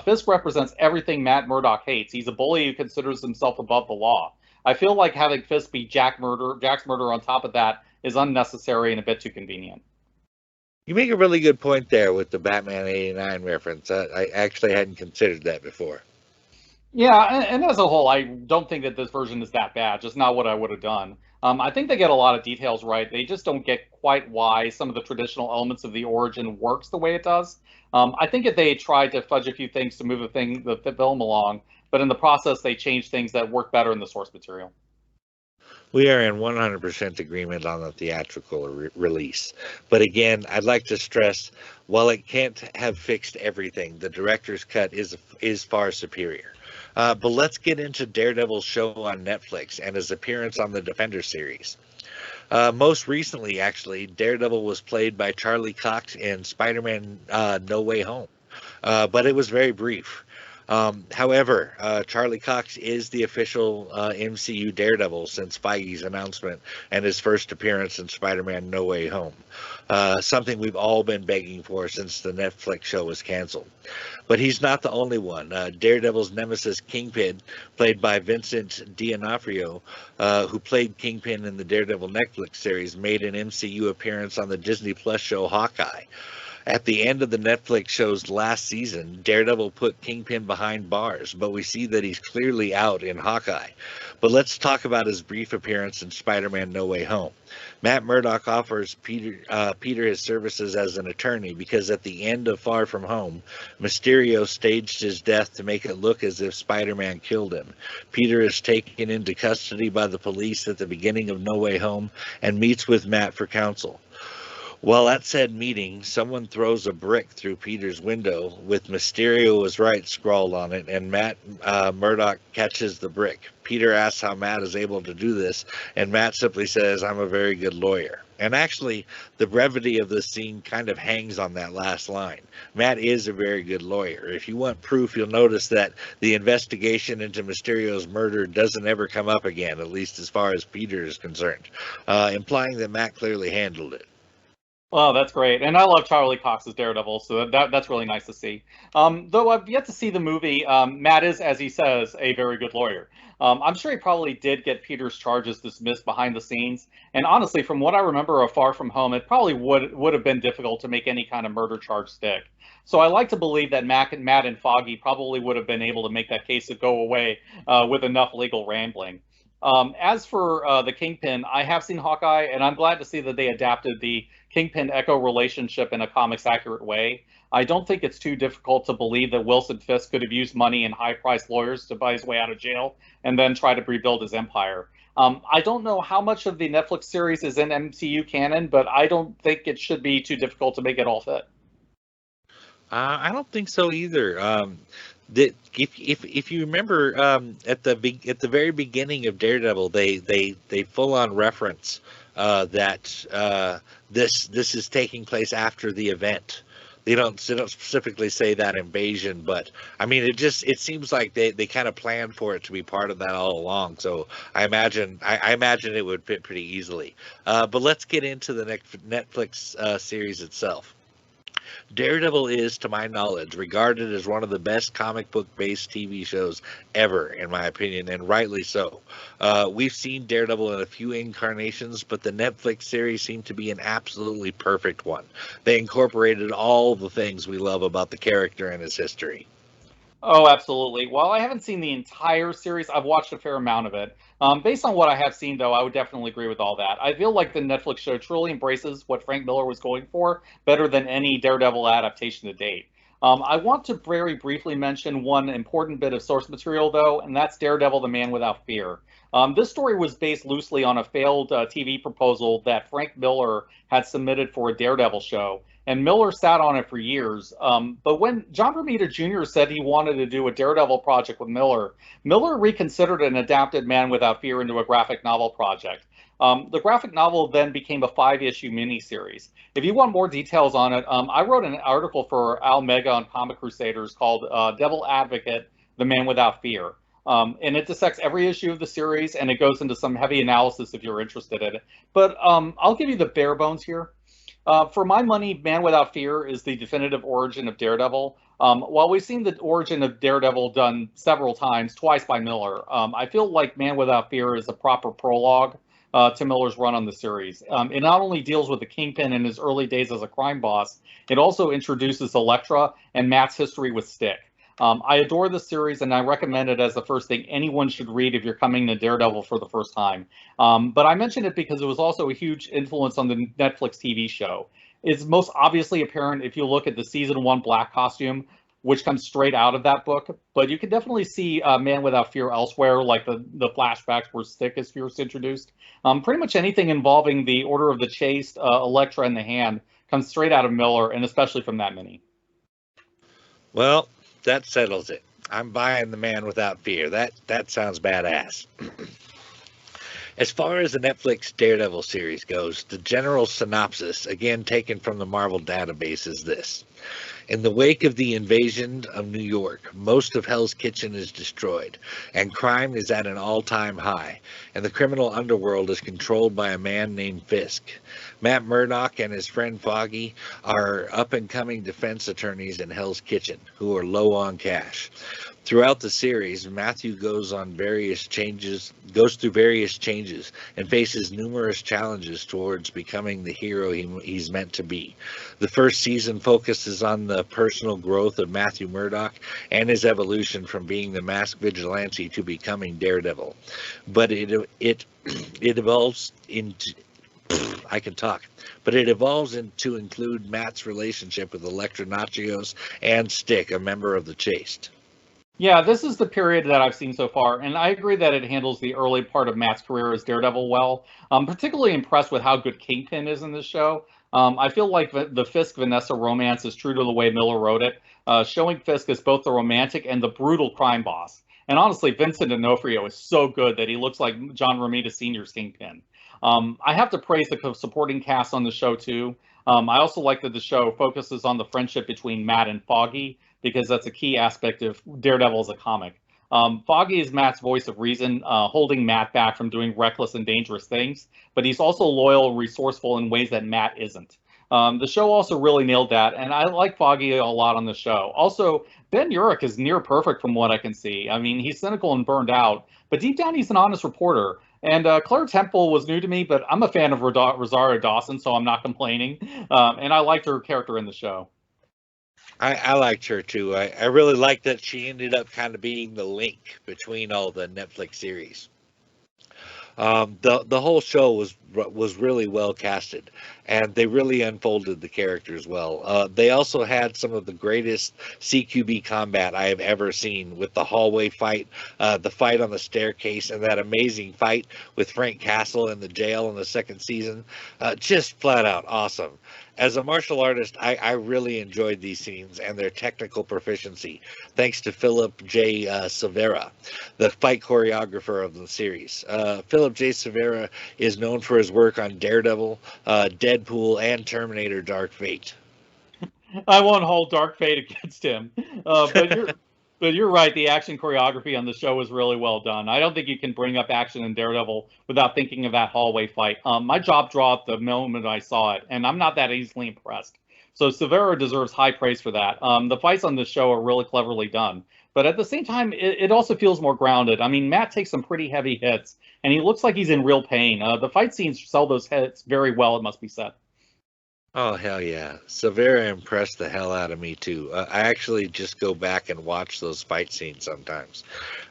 Speaker 2: Fisk represents everything Matt Murdock hates. He's a bully who considers himself above the law. I feel like having Fisk be Jack's murder on top of that is unnecessary and a bit too convenient.
Speaker 1: You make a really good point there with the Batman '89 reference. I actually hadn't considered that before.
Speaker 2: Yeah, and as a whole, I don't think that this version is that bad, just not what I would have done. I think they get a lot of details right. They just don't get quite why some of the traditional elements of the origin works the way it does. I think if they tried to fudge a few things to move the film along, but in the process they changed things that work better in the source material.
Speaker 1: We are in 100% agreement on the theatrical release. But again, I'd like to stress, while it can't have fixed everything, the director's cut is far superior. But let's get into Daredevil's show on Netflix and his appearance on the Defender series. Most recently, actually, Daredevil was played by Charlie Cox in Spider-Man No Way Home, but it was very brief. However, Charlie Cox is the official MCU Daredevil since Feige's announcement and his first appearance in Spider-Man No Way Home. Something we've all been begging for since the Netflix show was canceled. But he's not the only one. Daredevil's nemesis Kingpin, played by Vincent D'Onofrio, who played Kingpin in the Daredevil Netflix series, made an MCU appearance on the Disney Plus show Hawkeye. At the end of the Netflix show's last season, Daredevil put Kingpin behind bars, but we see that he's clearly out in Hawkeye. But let's talk about his brief appearance in Spider-Man No Way Home. Matt Murdock offers Peter his services as an attorney because at the end of Far From Home, Mysterio staged his death to make it look as if Spider-Man killed him. Peter is taken into custody by the police at the beginning of No Way Home and meets with Matt for counsel. While at said meeting, someone throws a brick through Peter's window with Mysterio was right scrawled on it, and Matt Murdock catches the brick. Peter asks how Matt is able to do this, and Matt simply says, "I'm a very good lawyer." And actually, the brevity of this scene kind of hangs on that last line. Matt is a very good lawyer. If you want proof, you'll notice that the investigation into Mysterio's murder doesn't ever come up again, at least as far as Peter is concerned, implying that Matt clearly handled it.
Speaker 2: Oh, that's great. And I love Charlie Cox's Daredevil, so that's really nice to see. Though I've yet to see the movie, Matt is, as he says, a very good lawyer. I'm sure he probably did get Peter's charges dismissed behind the scenes. And honestly, from what I remember of Far From Home, it probably would have been difficult to make any kind of murder charge stick. So I like to believe that Matt and Foggy probably would have been able to make that case go away with enough legal rambling. As for the Kingpin, I have seen Hawkeye, and I'm glad to see that they adapted the Kingpin Echo relationship in a comics accurate way. I don't think it's too difficult to believe that Wilson Fisk could have used money and high-priced lawyers to buy his way out of jail and then try to rebuild his empire. I don't know how much of the Netflix series is in MCU canon, but I don't think it should be too difficult to make it all fit.
Speaker 1: I don't think so either. That if you remember at the very beginning of Daredevil, they full on reference that this is taking place after the event. They don't specifically say that invasion, but I mean it seems like they kind of planned for it to be part of that all along. So I imagine it would fit pretty easily. But let's get into the Netflix series itself. Daredevil is, to my knowledge, regarded as one of the best comic book based TV shows ever, in my opinion, and rightly so. We've seen Daredevil in a few incarnations, but the Netflix series seemed to be an absolutely perfect one. They incorporated all the things we love about the character and his history.
Speaker 2: Oh, absolutely. While I haven't seen the entire series, I've watched a fair amount of it. Based on what I have seen, though, I would definitely agree with all that. I feel like the Netflix show truly embraces what Frank Miller was going for better than any Daredevil adaptation to date. I want to very briefly mention one important bit of source material, though, and that's Daredevil the Man Without Fear. This story was based loosely on a failed TV proposal that Frank Miller had submitted for a Daredevil show, and Miller sat on it for years. But when John Romita Jr. said he wanted to do a Daredevil project with Miller, Miller reconsidered and adapted Man Without Fear into a graphic novel project. The graphic novel then became a 5-issue miniseries. If you want more details on it, I wrote an article for Al Mega on Comic Crusaders called Devil Advocate, The Man Without Fear. And it dissects every issue of the series, and it goes into some heavy analysis if you're interested in it. But I'll give you the bare bones here. For my money, Man Without Fear is the definitive origin of Daredevil. While we've seen the origin of Daredevil done several times, twice by Miller, I feel like Man Without Fear is a proper prologue to Miller's run on the series. It not only deals with the Kingpin in his early days as a crime boss, it also introduces Elektra and Matt's history with Stick. I adore this series, and I recommend it as the first thing anyone should read if you're coming to Daredevil for the first time. But I mention it because it was also a huge influence on the Netflix TV show. It's most obviously apparent if you look at the season 1 black costume, which comes straight out of that book. But you can definitely see Man Without Fear elsewhere, like the flashbacks where Stick is first introduced. Pretty much anything involving the Order of the Chaste, Elektra, and the Hand comes straight out of Miller, and especially from that mini.
Speaker 1: Well, that settles it. I'm buying The Man Without Fear. That sounds badass. As far as the Netflix Daredevil series goes, the general synopsis, again taken from the Marvel database, is this. In the wake of the invasion of New York, most of Hell's Kitchen is destroyed, and crime is at an all-time high, and the criminal underworld is controlled by a man named Fisk. Matt Murdock and his friend Foggy are up-and-coming defense attorneys in Hell's Kitchen, who are low on cash. Throughout the series, Matthew goes through various changes, and faces numerous challenges towards becoming the hero he's meant to be. The first season focuses on the personal growth of Matthew Murdock and his evolution from being the masked vigilante to becoming Daredevil. But it evolves into I can talk, but it evolves to include Matt's relationship with Elektra Nachios and Stick, a member of the Chaste.
Speaker 2: Yeah, this is the period that I've seen so far, and I agree that it handles the early part of Matt's career as Daredevil well. I'm particularly impressed with how good Kingpin is in this show. I feel like the Fisk-Vanessa romance is true to the way Miller wrote it, showing Fisk as both the romantic and the brutal crime boss. And honestly, Vincent D'Onofrio is so good that he looks like John Romita Sr.'s Kingpin. I have to praise the supporting cast on the show, too. I also like that the show focuses on the friendship between Matt and Foggy, because that's a key aspect of Daredevil as a comic. Foggy is Matt's voice of reason, holding Matt back from doing reckless and dangerous things, but he's also loyal and resourceful in ways that Matt isn't. The show also really nailed that, and I like Foggy a lot on the show. Also, Ben Urich is near perfect from what I can see. I mean, he's cynical and burned out, but deep down he's an honest reporter. And Claire Temple was new to me, but I'm a fan of Rosario Dawson, so I'm not complaining. And I liked her character in the show.
Speaker 1: I liked her too. I really liked that she ended up kind of being the link between all the Netflix series. The whole show was really well casted, and they really unfolded the characters well. They also had some of the greatest CQB combat I have ever seen, with the hallway fight, the fight on the staircase, and that amazing fight with Frank Castle in the jail in the second season. Just flat out awesome. As a martial artist, I really enjoyed these scenes and their technical proficiency, thanks to Philip J. Severa, the fight choreographer of the series. Philip J. Severa is known for his work on Daredevil, Deadpool, and Terminator Dark Fate.
Speaker 2: I won't hold Dark Fate against him, but you're right. The action choreography on the show was really well done. I don't think you can bring up action in Daredevil without thinking of that hallway fight. My jaw dropped the moment I saw it, and I'm not that easily impressed. So Severa deserves high praise for that. The fights on the show are really cleverly done, but at the same time, it also feels more grounded. I mean, Matt takes some pretty heavy hits, and he looks like he's in real pain. The fight scenes sell those hits very well, it must be said.
Speaker 1: Oh, hell yeah. Severa impressed the hell out of me, too. I actually just go back and watch those fight scenes sometimes.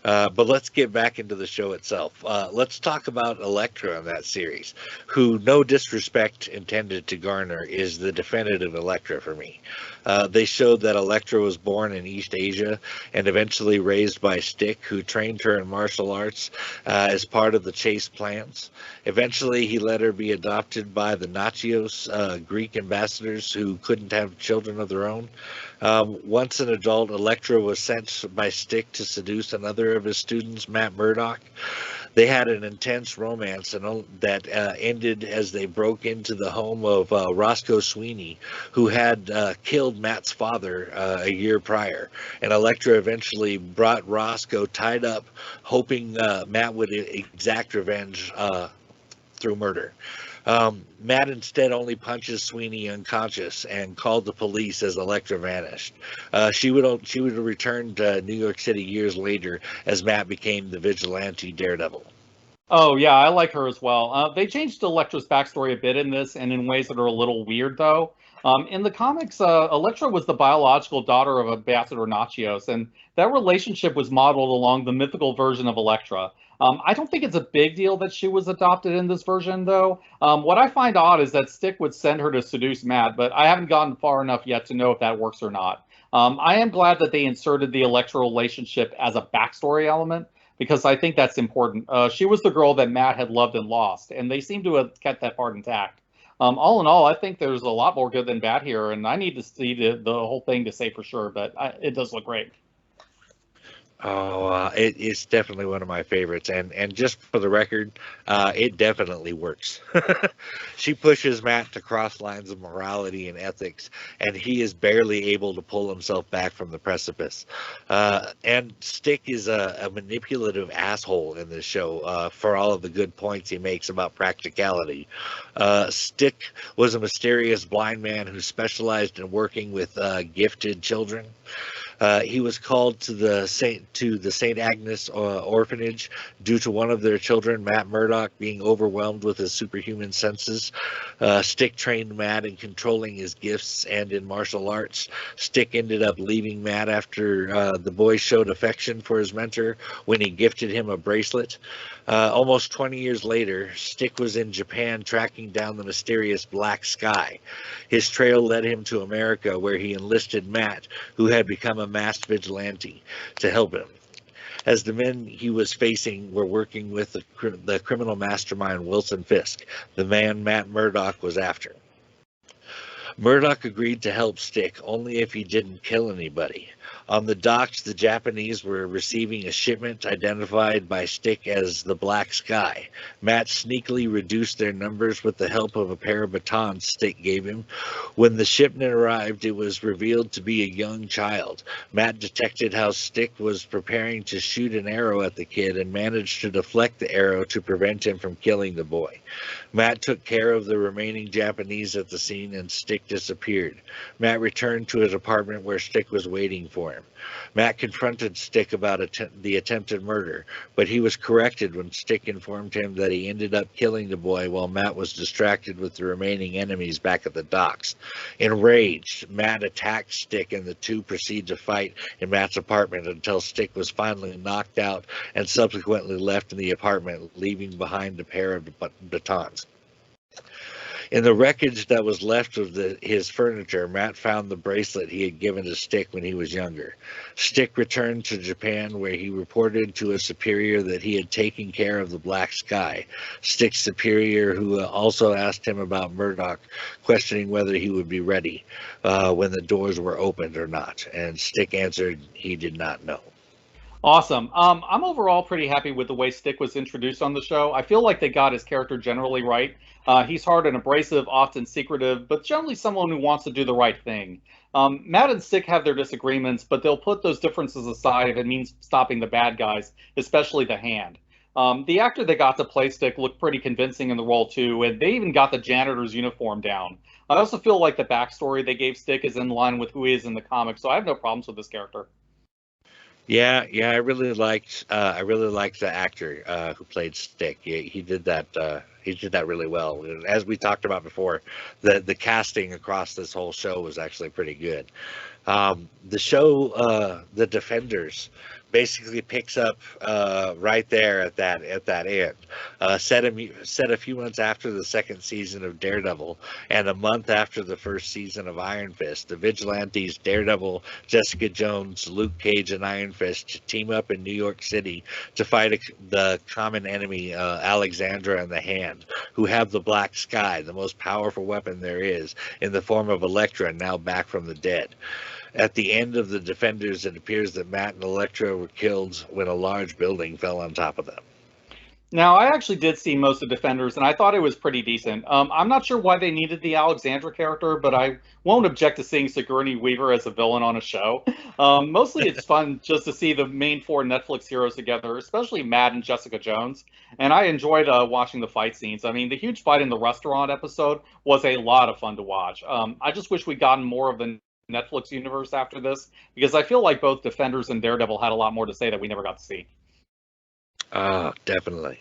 Speaker 1: But let's get back into the show itself. Let's talk about Elektra in that series, who, no disrespect intended to garner, is the definitive Elektra for me. They showed that Elektra was born in East Asia and eventually raised by Stick, who trained her in martial arts as part of the Chase plans. Eventually, he let her be adopted by the Nachios, Greek ambassadors who couldn't have children of their own. Once an adult, Elektra was sent by Stick to seduce another of his students, Matt Murdock. They had an intense romance that ended as they broke into the home of Roscoe Sweeney, who had killed Matt's father a year prior. And Elektra eventually brought Roscoe tied up, hoping Matt would exact revenge through murder. Matt instead only punches Sweeney unconscious and called the police as Elektra vanished. She would return to New York City years later as Matt became the vigilante Daredevil.
Speaker 2: Oh yeah, I like her as well. They changed Elektra's backstory a bit in this, and in ways that are a little weird though. In the comics, Elektra was the biological daughter of Ambassador Nachios, and that relationship was modeled along the mythical version of Elektra. I don't think it's a big deal that she was adopted in this version, though. What I find odd is that Stick would send her to seduce Matt, but I haven't gotten far enough yet to know if that works or not. I am glad that they inserted the Elektra relationship as a backstory element, because I think that's important. She was the girl that Matt had loved and lost, and they seem to have kept that part intact. All in all, I think there's a lot more good than bad here, and I need to see the whole thing to say for sure, but it does look great.
Speaker 1: Oh, it's definitely one of my favorites, and just for the record, it definitely works. She pushes Matt to cross lines of morality and ethics, and he is barely able to pull himself back from the precipice. And Stick is a manipulative asshole in this show for all of the good points he makes about practicality. Stick was a mysterious blind man who specialized in working with gifted children. He was called to the St. Agnes orphanage due to one of their children, Matt Murdock, being overwhelmed with his superhuman senses. Stick trained Matt in controlling his gifts and in martial arts. Stick ended up leaving Matt after the boy showed affection for his mentor when he gifted him a bracelet. Almost 20 years later, Stick was in Japan tracking down the mysterious Black Sky. His trail led him to America, where he enlisted Matt, who had become a masked vigilante, to help him, as the men he was facing were working with the criminal mastermind Wilson Fisk, the man Matt Murdock was after. Murdock agreed to help Stick only if he didn't kill anybody. On the docks, the Japanese were receiving a shipment identified by Stick as the Black Sky. Matt sneakily reduced their numbers with the help of a pair of batons Stick gave him. When the shipment arrived, it was revealed to be a young child. Matt detected how Stick was preparing to shoot an arrow at the kid and managed to deflect the arrow to prevent him from killing the boy. Matt took care of the remaining Japanese at the scene and Stick disappeared. Matt returned to his apartment where Stick was waiting for him. Matt confronted Stick about the attempted murder, but he was corrected when Stick informed him that he ended up killing the boy while Matt was distracted with the remaining enemies back at the docks. Enraged, Matt attacked Stick and the two proceed to fight in Matt's apartment until Stick was finally knocked out and subsequently left in the apartment, leaving behind a pair of batons. In the wreckage that was left of his furniture, Matt found the bracelet he had given to Stick when he was younger. Stick returned to Japan, where he reported to a superior that he had taken care of the Black Sky. Stick's superior, who also asked him about Murdock, questioning whether he would be ready when the doors were opened or not. And Stick answered he did not know.
Speaker 2: Awesome. I'm overall pretty happy with the way Stick was introduced on the show. I feel like they got his character generally right. He's hard and abrasive, often secretive, but generally someone who wants to do the right thing. Matt and Stick have their disagreements, but they'll put those differences aside if it means stopping the bad guys, especially the Hand. The actor that got to play Stick looked pretty convincing in the role too, and they even got the janitor's uniform down. I also feel like the backstory they gave Stick is in line with who he is in the comics, so I have no problems with this character.
Speaker 1: Yeah, I really liked the actor who played Stick. He did that. He did that really well. As we talked about before, the casting across this whole show was actually pretty good. The show, The Defenders, basically picks up right there at that end. Set a few months after the second season of Daredevil and a month after the first season of Iron Fist, the vigilantes Daredevil, Jessica Jones, Luke Cage, and Iron Fist team up in New York City to fight the common enemy, Alexandra and the Hand, who have the Black Sky, the most powerful weapon there is, in the form of Elektra, now back from the dead. At the end of The Defenders, it appears that Matt and Elektra were killed when a large building fell on top of them.
Speaker 2: Now, I actually did see most of Defenders, and I thought it was pretty decent. I'm not sure why they needed the Alexandra character, but I won't object to seeing Sigourney Weaver as a villain on a show. Mostly it's fun just to see the main four Netflix heroes together, especially Matt and Jessica Jones. And I enjoyed watching the fight scenes. I mean, the huge fight in the restaurant episode was a lot of fun to watch. I just wish we'd gotten more of the Netflix universe after this, because I feel like both Defenders and Daredevil had a lot more to say that we never got to see.
Speaker 1: Definitely.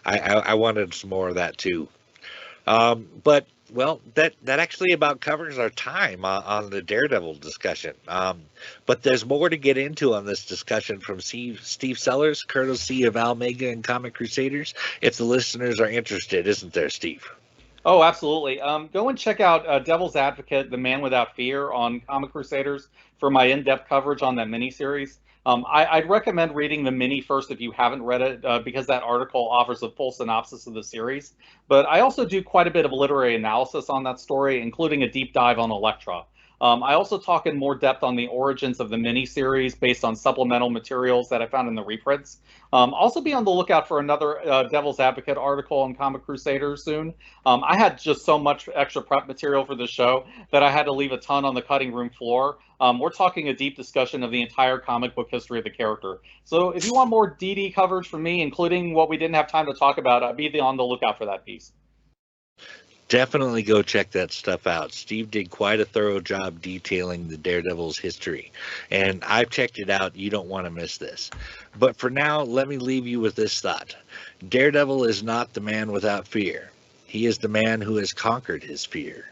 Speaker 1: I wanted some more of that too. But well, that actually about covers our time on the Daredevil discussion. But there's more to get into on this discussion from Steve Sellers, courtesy of Almega and Comic Crusaders, if the listeners are interested, isn't there, Steve?
Speaker 2: Oh, absolutely. Go and check out Devil's Advocate, The Man Without Fear on Comic Crusaders for my in-depth coverage on that miniseries. I'd recommend reading the mini first if you haven't read it, because that article offers a full synopsis of the series. But I also do quite a bit of literary analysis on that story, including a deep dive on Elektra. I also talk in more depth on the origins of the miniseries based on supplemental materials that I found in the reprints. Also be on the lookout for another Devil's Advocate article on Comic Crusaders soon. I had just so much extra prep material for the show that I had to leave a ton on the cutting room floor. We're talking a deep discussion of the entire comic book history of the character. So if you want more DD coverage from me, including what we didn't have time to talk about, be on the lookout for that piece.
Speaker 1: Definitely go check that stuff out. Steve did quite a thorough job detailing the Daredevil's history, and I've checked it out. You don't want to miss this. But for now, let me leave you with this thought. Daredevil is not the man without fear. He is the man who has conquered his fear.